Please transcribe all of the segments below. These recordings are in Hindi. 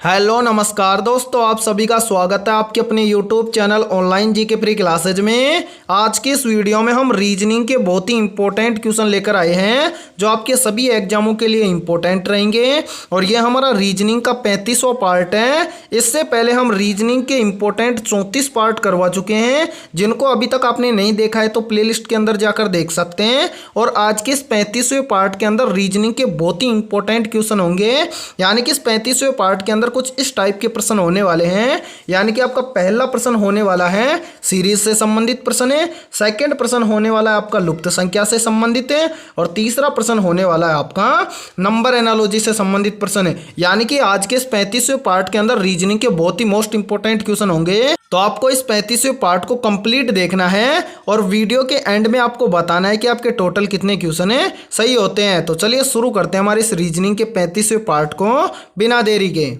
हेलो नमस्कार दोस्तों, आप सभी का स्वागत है आपके अपने YouTube channel online GK pre classes में। आज की इस वीडियो में हम रीजनिंग के बहुत ही इंपॉर्टेंट क्वेश्चन लेकर आए हैं जो आपके सभी एग्जामों के लिए इंपॉर्टेंट रहेंगे। और ये हमारा रीजनिंग का 35वां पार्ट है। इससे पहले हम रीजनिंग के इंपॉर्टेंट 34 पार्ट करवा चुके हैं, जिनको अभी तक आपने नहीं देखा है तो प्लेलिस्ट के अंदर जाकर देख सकते हैं। और आज के इस 35वें पार्ट के अंदर रीजनिंग के बहुत ही इंपॉर्टेंट क्वेश्चन होंगे। यानी कि इस 35वें पार्ट के अंदर कुछ इस टाइप के प्रश्न होने वाले हैं। यानी कि आपका पहला प्रश्न होने वाला है सीरीज से संबंधित प्रश्न है, सेकंड प्रश्न होने वाला है आपका लुप्त संख्या से संबंधित है, और तीसरा प्रश्न होने वाला है आपका नंबर एनालॉजी से संबंधित प्रश्न है। यानी कि आज के इस 35वें पार्ट के अंदर रीजनिंग के बहुत ही मोस्ट इंपॉर्टेंट क्वेश्चन होंगे। तो आपको इस 35वें पार्ट को कंप्लीट देखना है और वीडियो के एंड में आपको बताना है कि आपके टोटल कितने क्वेश्चन है सही होते हैं। तो चलिए शुरू करते हैं हमारे इस रीजनिंग के 35वें पार्ट को बिना देरी के।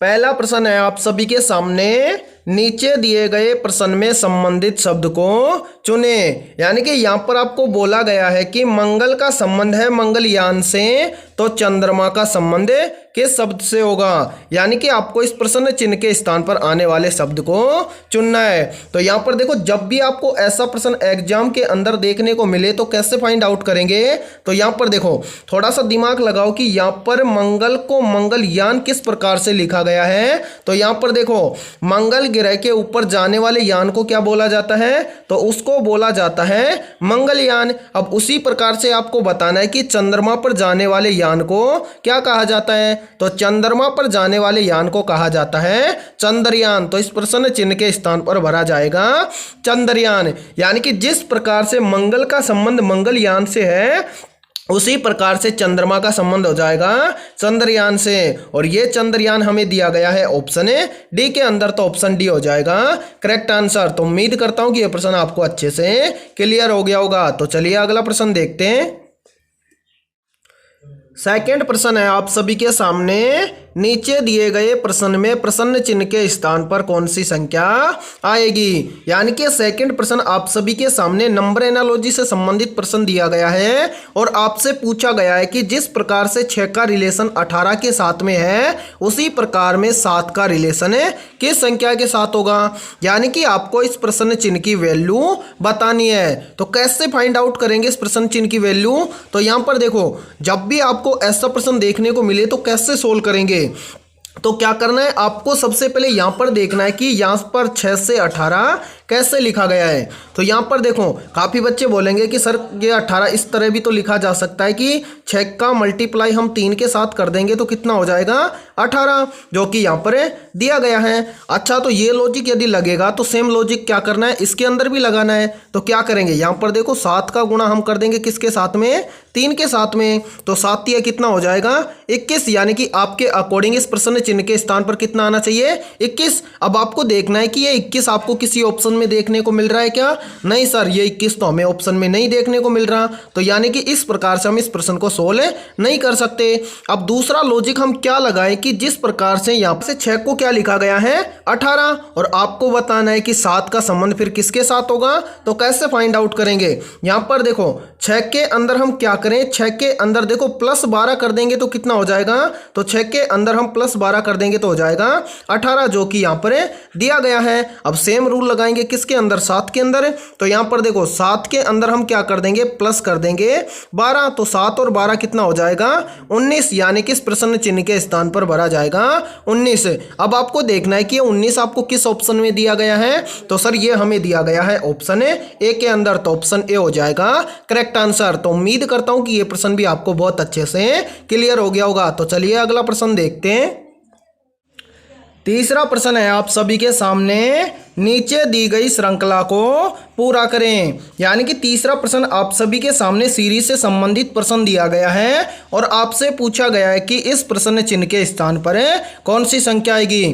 पहला प्रश्न है आप सभी के सामने, नीचे दिए गए प्रश्न में संबंधित शब्द को चुने। यानी कि यहाँ पर आपको बोला गया है कि मंगल का संबंध है मंगलयान से, तो चंद्रमा का संबंध किस शब्द से होगा। यानी कि आपको इस प्रश्न चिन्ह के स्थान पर आने वाले शब्द को चुनना है। तो यहाँ पर देखो, जब भी आपको ऐसा प्रश्न एग्जाम के अंदर देखने को मिले तो कैसे फाइंड आउट करेंगे। तो यहाँ पर देखो, थोड़ा सा दिमाग लगाओ कि यहाँ पर मंगल को मंगलयान किस प्रकार से लिखा गया है। तो यहाँ पर देखो, मंगल ग्रह के ऊपर जाने वाले यान को क्या बोला जाता है, तो उसको बोला जाता है मंगलयान। अब उसी प्रकार से आपको बताना है कि चंद्रमा पर जाने वाले यान को क्या कहा जाता है। तो चंद्रमा पर जाने वाले यान को कहा जाता है चंद्रयान। तो इस प्रश्न चिन्ह के स्थान पर भरा जाएगा चंद्रयान। यानी कि जिस प्रकार से मंगल का संबंध मंगलयान से है, उसी प्रकार से चंद्रमा का संबंध हो जाएगा चंद्रयान से। और ये चंद्रयान हमें दिया गया है ऑप्शन डी के अंदर, तो ऑप्शन डी हो जाएगा करेक्ट आंसर। तो उम्मीद करता हूं कि यह प्रश्न आपको अच्छे से क्लियर हो गया होगा। तो चलिए अगला प्रश्न देखते हैं। सेकंड प्रश्न है आप सभी के सामने, नीचे दिए गए प्रश्न में प्रश्न चिन्ह के स्थान पर कौन सी संख्या आएगी। यानी कि सेकंड प्रश्न आप सभी के सामने नंबर एनालॉजी से संबंधित प्रश्न दिया गया है और आपसे पूछा गया है कि जिस प्रकार से 6 का रिलेशन 18 के साथ में है, उसी प्रकार में 7 का रिलेशन किस संख्या के साथ होगा। यानी कि आपको इस प्रश्न चिन्ह की वैल्यू बतानी है। तो कैसे फाइंड आउट करेंगे इस प्रश्न चिन्ह की वैल्यू। तो यहां पर देखो, जब भी आपको ऐसा प्रश्न देखने को मिले तो कैसे सोल्व करेंगे। तो क्या करना है, आपको सबसे पहले यहां पर देखना है कि यहां पर 6 से 18 कैसे लिखा गया है। तो यहां पर देखो, काफ़ी बच्चे बोलेंगे कि सर ये 18 इस तरह भी तो लिखा जा सकता है कि 6 का मल्टीप्लाई हम 3 के साथ कर देंगे तो कितना हो जाएगा 18, जो कि यहां पर दिया गया है। अच्छा, तो ये लॉजिक यदि लगेगा तो सेम लॉजिक क्या करना है, इसके अंदर भी लगाना है। तो क्या करेंगे, यहां पर देखो 7 का गुणा हम कर देंगे किसके साथ में, 3 के साथ में। तो 7 या कितना हो जाएगा 21। यानी कि आपके अकॉर्डिंग इस प्रश्न चिन्ह के स्थान पर कितना आना चाहिए 21। अब आपको देखना है कि ये 21 आपको किसी ऑप्शन में देखने को मिल रहा है क्या। नहीं सर, ये 21 तो हमें ऑप्शन में नहीं देखने को मिल रहा। तो यानी कि इस प्रकार से हम इस प्रश्न को सोल्व नहीं कर सकते। अब दूसरा लॉजिक हम क्या लगाएं कि जिस प्रकार से यहां से 6 को क्या लिखा गया है 18, और आपको बताना है कि 7 का संबंध फिर किसके साथ होगा। तो कैसे फाइंड आउट करेंगे, यहां पर देखो 6 के अंदर हम क्या करें, 6 के अंदर देखो प्लस 12 कर देंगे तो कितना हो जाएगा। तो 6 के अंदर हम प्लस 12 कर देंगे तो हो जाएगा 18, जो कि यहां पर दिया गया है। अब सेम रूल लगाएंगे किसके अंदर, 7 के अंदर। तो यहां पर देखो 7 के अंदर हम क्या कर देंगे, प्लस कर देंगे 12। तो 7 और 12 कितना हो जाएगा 19। यानी कि इस प्रश्न चिन्ह के स्थान पर भरा जाएगा 19। अब आपको देखना है कि 19 आपको किस ऑप्शन में दिया गया है। तो सर ये हमें दिया गया है ऑप्शन ए के अंदर, तो ऑप्शन ए हो जाएगा करेक्ट आंसर। तो उम्मीद करता हूं कि ये प्रश्न भी आपको बहुत अच्छे से क्लियर हो गया होगा। तो चलिए अगला प्रश्न देखते हैं। तीसरा प्रश्न है आप सभी के सामने, नीचे दी गई श्रृंखला को पूरा करें। यानी कि तीसरा प्रश्न आप सभी के सामने सीरीज से संबंधित प्रश्न दिया गया है और आपसे पूछा गया है कि इस प्रश्न चिन्ह के स्थान पर कौन सी संख्या आएगी।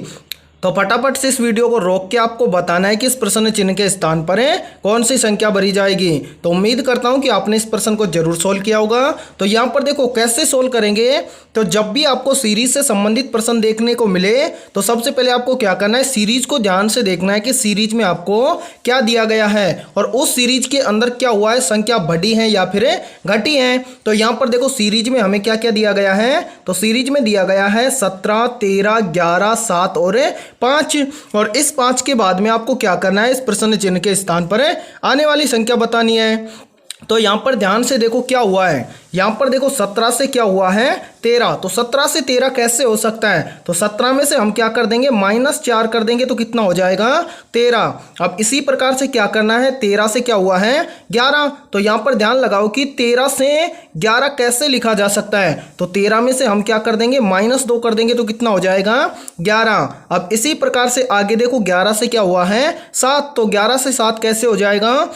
तो फटाफट से इस वीडियो को रोक के आपको बताना है कि इस प्रश्न चिन्ह के स्थान पर कौन सी संख्या भरी जाएगी। तो उम्मीद करता हूं कि आपने इस प्रश्न को जरूर सोल्व किया होगा। तो यहाँ पर देखो कैसे सोल्व करेंगे। तो जब भी आपको सीरीज से संबंधित प्रश्न देखने को मिले तो सबसे पहले आपको क्या करना है, सीरीज को ध्यान से देखना है कि सीरीज में आपको क्या दिया गया है और उस सीरीज के अंदर क्या हुआ है, संख्या बढ़ी है या फिर घटी है। तो यहाँ पर देखो सीरीज में हमें क्या क्या दिया गया है, तो सीरीज में दिया गया है 17, 13, 11, 7 और 5। और इस 5 के बाद में आपको क्या करना है, इस प्रश्न चिन्ह के स्थान पर आने वाली संख्या बतानी है। तो यहाँ पर ध्यान से देखो क्या हुआ है, यहाँ पर देखो 17 से क्या हुआ है 13। तो 17 से 13 कैसे हो सकता है, तो 17 में से हम क्या कर देंगे -4 कर देंगे तो कितना हो जाएगा 13। अब इसी प्रकार से क्या करना है, 13 से क्या हुआ है 11। तो यहाँ पर ध्यान लगाओ कि 13 से 11 कैसे लिखा जा सकता है। तो 13 में से हम क्या कर देंगे -2 कर देंगे तो कितना हो जाएगा 11। अब इसी प्रकार से आगे देखो 11 से क्या हुआ है 7। तो 11 से 7 कैसे हो जाएगा,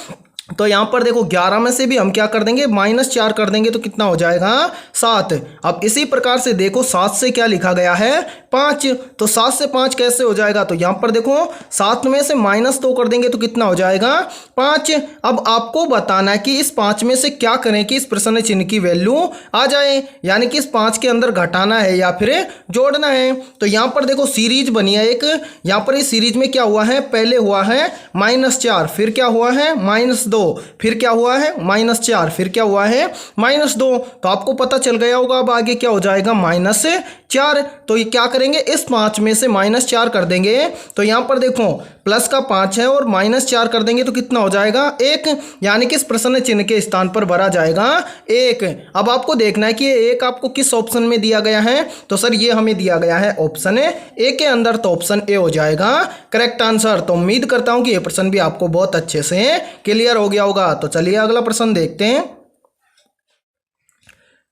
तो यहाँ पर देखो 11 में से भी हम क्या कर देंगे -4 कर देंगे तो कितना हो जाएगा 7। अब इसी प्रकार से देखो 7 से क्या लिखा गया है 5। तो 7 से 5 कैसे हो जाएगा, तो यहाँ पर देखो 7 में से -2 कर देंगे तो कितना हो जाएगा 5। अब आपको बताना है कि इस 5 में से क्या करें कि इस प्रश्न चिन्ह की वैल्यू आ जाए, यानी कि इस 5 के अंदर घटाना है या फिर जोड़ना है। तो यहाँ पर देखो सीरीज बनी है एक, यहाँ पर इस सीरीज में क्या हुआ है, पहले हुआ है -4, फिर क्या हुआ है -2, फिर क्या हुआ है -4, फिर क्या हुआ है -2। तो आपको पता चल गया होगा अब आगे क्या हो जाएगा -4। तो ये क्या करेंगे, इस 5 में से -4 कर देंगे। तो यहाँ पर देखो प्लस का 5 है और -4 कर देंगे तो कितना हो जाएगा 1, यानी कि इस प्रश्न चिन्ह के स्थान पर भरा जाएगा 1। अब आपको देखना है कि ये 1 आपको किस ऑप्शन में दिया गया है, तो सर ये हमें दिया गया है ऑप्शन ए के अंदर, तो ऑप्शन ए हो जाएगा करेक्ट आंसर। तो उम्मीद करता हूं कि ये प्रश्न भी आपको बहुत अच्छे से क्लियर हो गया होगा। तो चलिए अगला प्रश्न देखते हैं।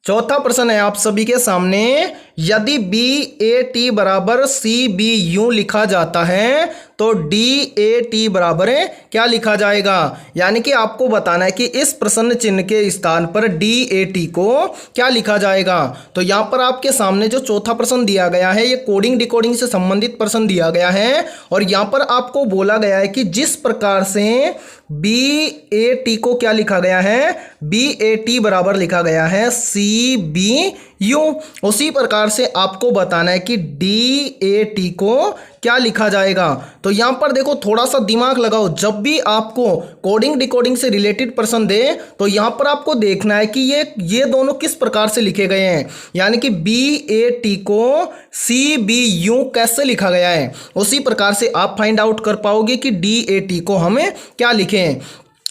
चौथा प्रश्न है आप सभी के सामने, यदि BAT बराबर CBU लिखा जाता है तो DAT बराबर क्या लिखा जाएगा। यानी कि आपको बताना है कि इस प्रश्न चिन्ह के स्थान पर DAT को क्या लिखा जाएगा। तो यहाँ पर आपके सामने जो चौथा प्रश्न दिया गया है ये कोडिंग डिकोडिंग से संबंधित प्रश्न दिया गया है और यहाँ पर आपको बोला गया है कि जिस प्रकार से BAT को क्या लिखा गया है, BAT बराबर लिखा गया है CBU, उसी प्रकार से आपको बताना है कि DAT को क्या लिखा जाएगा। तो यहाँ पर देखो थोड़ा सा दिमाग लगाओ, जब भी आपको कोडिंग डिकोडिंग से रिलेटेड प्रश्न दे तो यहाँ पर आपको देखना है कि ये दोनों किस प्रकार से लिखे गए हैं, यानी कि BAT को CBU कैसे लिखा गया है, उसी प्रकार से आप फाइंड आउट कर पाओगे कि DAT को हमें क्या लिखें।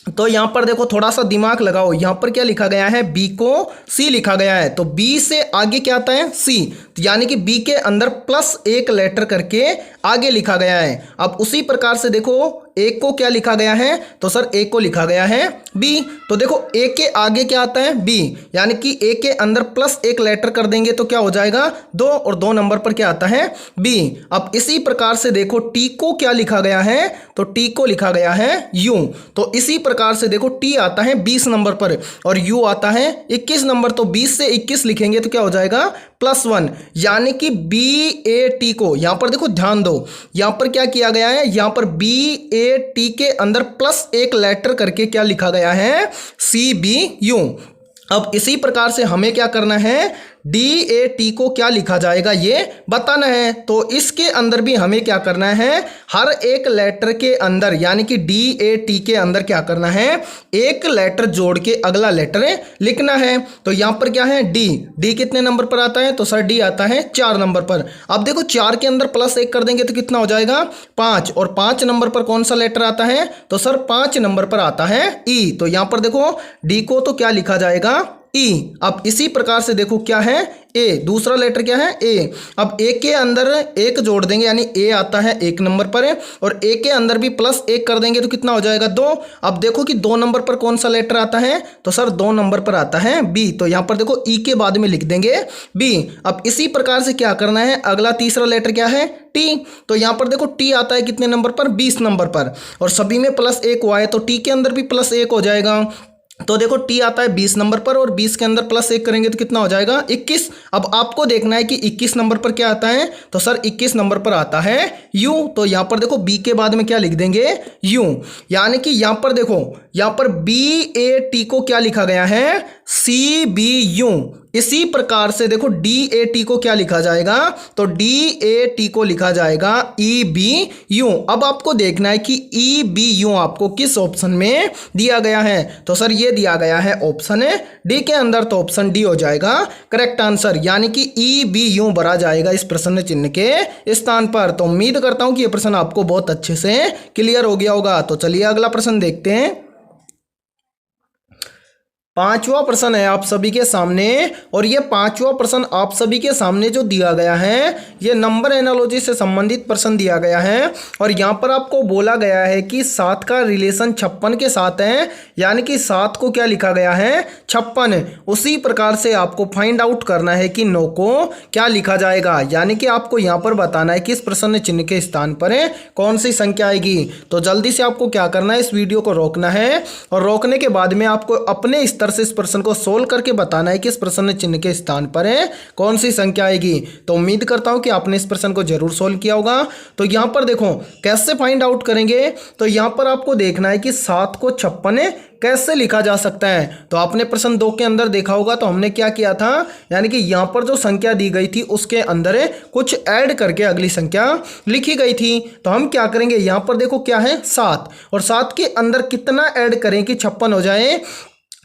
तो यहाँ पर देखो थोड़ा सा दिमाग लगाओ, यहाँ पर क्या लिखा गया है, B को C लिखा गया है। तो B से आगे क्या आता है C, यानी कि B के अंदर +1 लेटर करके आगे लिखा गया है। अब उसी प्रकार से देखो A को क्या लिखा गया है, तो सर A को लिखा गया है B। तो देखो A के आगे क्या आता है B, यानी कि A के अंदर +1 लेटर कर देंगे तो क्या हो जाएगा 2 और 2 नंबर पर क्या आता है B। अब इसी प्रकार से देखो T को क्या लिखा गया है, तो T को लिखा गया है U। तो इसी प्रकार से देखो T आता है 20 नंबर पर और U आता है 21 नंबर। तो 20 से 21 लिखेंगे तो क्या हो जाएगा +1, यानी कि BAT को यहाँ पर देखो ध्यान दो, यहाँ पर क्या किया गया है, यहाँ पर BAT के अंदर +1 लेटर करके क्या लिखा गया है CBU। अब इसी प्रकार से हमें क्या करना है, DAT को क्या लिखा जाएगा ये बताना है। तो इसके अंदर भी हमें क्या करना है, हर एक लेटर के अंदर यानी कि DAT के अंदर क्या करना है, एक लेटर जोड़ के अगला लेटर लिखना है। तो यहाँ पर क्या है D कितने नंबर पर आता है, तो सर D आता है 4 नंबर पर। अब देखो 4 के अंदर +1 कर देंगे तो कितना हो जाएगा 5, और 5 नंबर पर कौन सा लेटर आता है, तो सर 5 नंबर पर आता है E। तो यहाँ पर देखो D को तो क्या लिखा जाएगा E। अब इसी प्रकार से देखो क्या है A, दूसरा लेटर क्या है A। अब A के अंदर 1 जोड़ देंगे यानी A आता है 1 नंबर पर और A के अंदर भी +1 कर देंगे तो कितना हो जाएगा 2। अब देखो कि 2 नंबर पर कौन सा लेटर आता है, तो सर 2 नंबर पर आता है B। तो यहाँ पर देखो E के बाद में लिख देंगे B। अब इसी प्रकार से क्या करना है, अगला तीसरा लेटर क्या है T। तो यहाँ पर देखो T आता है कितने नंबर पर 20 नंबर पर और सभी में +1 हुआ है तो T के अंदर भी +1 हो जाएगा। तो देखो टी आता है 20 नंबर पर और 20 के अंदर प्लस 1 करेंगे तो कितना हो जाएगा 21। अब आपको देखना है कि 21 नंबर पर क्या आता है, तो सर 21 नंबर पर आता है यू। तो यहाँ पर देखो बी के बाद में क्या लिख देंगे यू, यानी कि यहाँ पर देखो यहाँ पर BAT को क्या लिखा गया है CBU। इसी प्रकार से देखो DAT को क्या लिखा जाएगा, तो DAT को लिखा जाएगा EBU। अब आपको देखना है कि EBU आपको किस ऑप्शन में दिया गया है, तो सर ये दिया गया है ऑप्शन डी के अंदर, तो ऑप्शन डी हो जाएगा करेक्ट आंसर, यानी कि EBU भरा जाएगा इस प्रश्न चिन्ह के स्थान पर। तो उम्मीद करता हूं कि यह प्रश्न आपको बहुत अच्छे से क्लियर हो गया होगा। तो चलिए अगला प्रश्न देखते हैं। पांचवा प्रश्न है आप सभी के सामने, और ये पांचवा प्रश्न आप सभी के सामने जो दिया गया है ये नंबर एनालॉजी से संबंधित प्रश्न दिया गया है। और यहाँ पर आपको बोला गया है कि 7 का रिलेशन 56 के साथ है, यानी कि 7 को क्या लिखा गया है 56। उसी प्रकार से आपको फाइंड आउट करना है कि 9 को क्या लिखा जाएगा, यानी कि आपको यहाँ पर बताना है कि इस प्रश्न चिन्ह के स्थान पर कौन सी संख्या आएगी। तो जल्दी से आपको क्या करना है, इस वीडियो को रोकना है, और रोकने के बाद में आपको अपने स्तर से इस प्रश्न को सोल्व करके बताना है कि इस प्रश्न चिन्ह के स्थान पर कौन सी संख्या आएगी। तो उम्मीद करता हूं कि आपने इस प्रश्न को जरूर सोल्व किया होगा। तो यहां पर देखो कैसे फाइंड आउट करेंगे, तो यहां पर आपको देखना है कि 7 को 56 कैसे लिखा जा सकता है। तो आपने प्रश्न 2 के अंदर देखा होगा, तो हमने क्या किया था, यानी कि यहां पर जो संख्या दी गई थी उसके अंदर कुछ ऐड करके अगली संख्या लिखी गई थी। तो हम क्या करेंगे, यहां पर देखो क्या है 7, और 7 के अंदर कितना ऐड करें कि 56 हो जाए,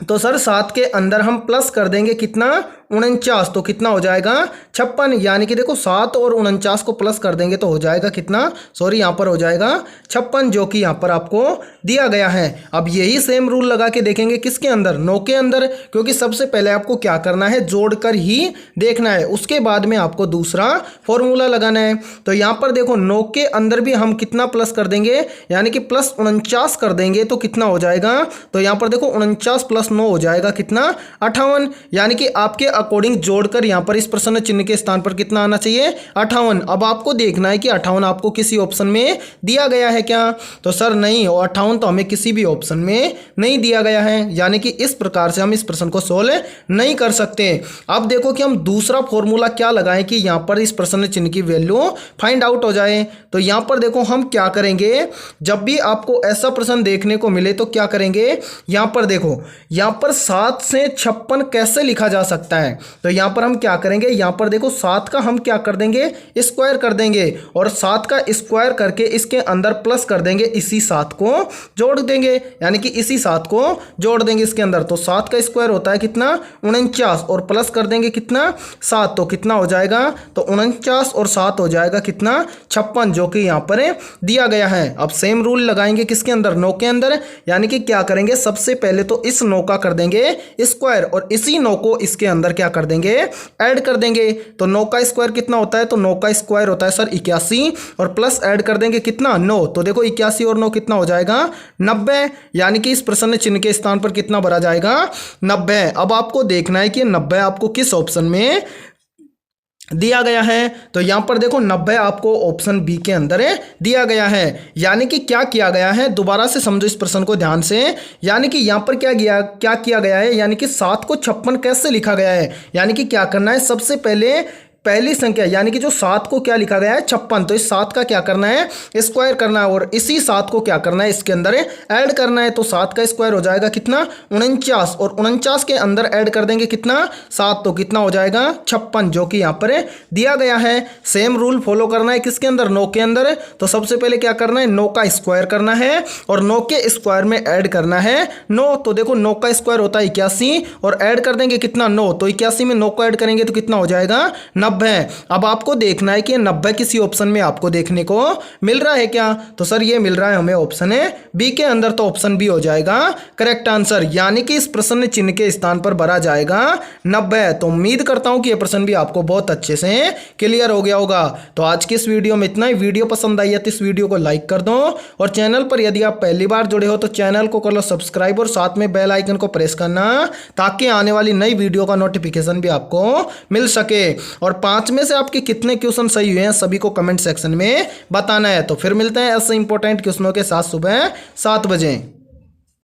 तो सर 7 के अंदर हम प्लस कर देंगे कितना 49, तो कितना हो जाएगा 56, यानी कि देखो 7 और 49 को प्लस कर देंगे तो हो जाएगा कितना, सॉरी यहाँ पर हो जाएगा 56, जो कि यहाँ पर आपको दिया गया है। अब यही सेम रूल लगा के देखेंगे किसके अंदर, 9 के अंदर, क्योंकि सबसे पहले आपको क्या करना है जोड़कर ही देखना है, उसके बाद में आपको दूसरा फॉर्मूला लगाना है। तो यहाँ पर देखो 9 के अंदर भी हम कितना प्लस कर देंगे, यानी कि प्लस 49 कर देंगे तो कितना हो जाएगा, तो यहाँ पर देखो 49 + 9 हो जाएगा कितना 58, यानी कि आपके अकॉर्डिंग जोड़कर यहां पर इस प्रश्न चिन्ह के स्थान पर कितना आना चाहिए 58। अब आपको देखना है कि 58 आपको किसी ऑप्शन में दिया गया है क्या, तो सर नहीं, और 58 तो हमें किसी भी ऑप्शन में नहीं दिया गया है, यानी कि इस प्रकार से हम इस प्रश्न को सोल्व नहीं कर सकते। अब देखो कि हम दूसरा फॉर्मूला क्या लगाएं कि यहां पर इस प्रश्न चिन्ह की वैल्यू फाइंड आउट हो जाए। तो यहां पर देखो हम क्या करेंगे, जब भी आपको ऐसा प्रश्न देखने को मिले तो क्या करेंगे, यहां पर देखो यहां पर 7 से 56 कैसे लिखा जा सकता है। तो यहां पर हम क्या करेंगे, यहां पर देखो 7 का हम क्या कर देंगे स्क्वायर कर देंगे, और 7 का स्क्वायर करके इसके अंदर प्लस कर देंगे, इसी 7 को जोड़ देंगे, यानी कि इसी 7 को जोड़ देंगे इसके अंदर। तो 7 का स्क्वायर होता है कितना 49, और प्लस कर देंगे कितना 7, तो कितना हो जाएगा, तो 49 और 7 हो जाएगा कितना 56, जो कि यहां पर दिया गया है। अब सेम रूल लगाएंगे किसके अंदर 9 के अंदर, यानी कि क्या करेंगे, सबसे पहले तो इस 9 का कर देंगे स्क्वायर, और इसी 9 को इसके अंदर क्या कर देंगे ऐड कर देंगे। तो 9 का स्क्वायर कितना होता है, तो 9 का स्क्वायर होता है सर 81, और प्लस ऐड कर देंगे कितना 9, तो देखो 81 और 9 कितना हो जाएगा 90, यानी कि इस प्रश्न चिन्ह के स्थान पर कितना भरा जाएगा 90। अब आपको देखना है कि 90 आपको किस ऑप्शन में दिया गया है। तो यहां पर देखो 90 आपको ऑप्शन बी के अंदर दिया गया है, यानी कि क्या किया गया है, दोबारा से समझो इस प्रश्न को ध्यान से, यानी कि यहां पर क्या किया गया है, यानी कि 7 को 56 कैसे लिखा गया है, यानी कि क्या करना है, सबसे पहले पहली संख्या यानी कि जो 7 को क्या लिखा गया है 56, तो इस 7 का क्या करना है स्क्वायर करना है, और इसी 7 को क्या करना है इसके अंदर ऐड करना है। तो 7 का स्क्वायर हो जाएगा कितना 49, और 49 के अंदर ऐड कर देंगे कितना 7, तो कितना हो जाएगा 56, जो कि यहाँ पर दिया गया है। सेम रूल फॉलो करना है किसके अंदर 9 के अंदर। तो सबसे पहले क्या करना है 9 का स्क्वायर करना है, और 9 के स्क्वायर में ऐड करना है 9। तो देखो 9 का स्क्वायर होता है 81, और ऐड कर देंगे कितना 9, तो 81 में 9 को ऐड करेंगे तो कितना हो जाएगा 90। अब आपको देखना है कि 90 किसी ऑप्शन में आपको देखने को मिल रहा है क्या, तो सर ये मिल रहा है हमें ऑप्शन बी के अंदर, तो ऑप्शन बी हो जाएगा करेक्ट आंसर, यानी कि इस प्रश्न चिन्ह के स्थान पर भरा जाएगा 90। तो उम्मीद करता हूं कि यह प्रश्न भी आपको बहुत अच्छे से क्लियर हो गया होगा। तो आज की इस वीडियो में इतना ही। वीडियो पसंद आई है तो इस वीडियो को लाइक कर दो, और चैनल पर यदि आप पहली बार जुड़े हो तो चैनल को कर लो सब्सक्राइब, और साथ में बेल आइकन को प्रेस करना, ताकि आने वाली नई वीडियो का नोटिफिकेशन भी आपको मिल सके। और 5 में से आपके कितने क्वेश्चन सही हुए हैं सभी को कमेंट सेक्शन में बताना है। तो फिर मिलते हैं ऐसे इंपॉर्टेंट क्वेश्चनों के साथ सुबह 7 बजे।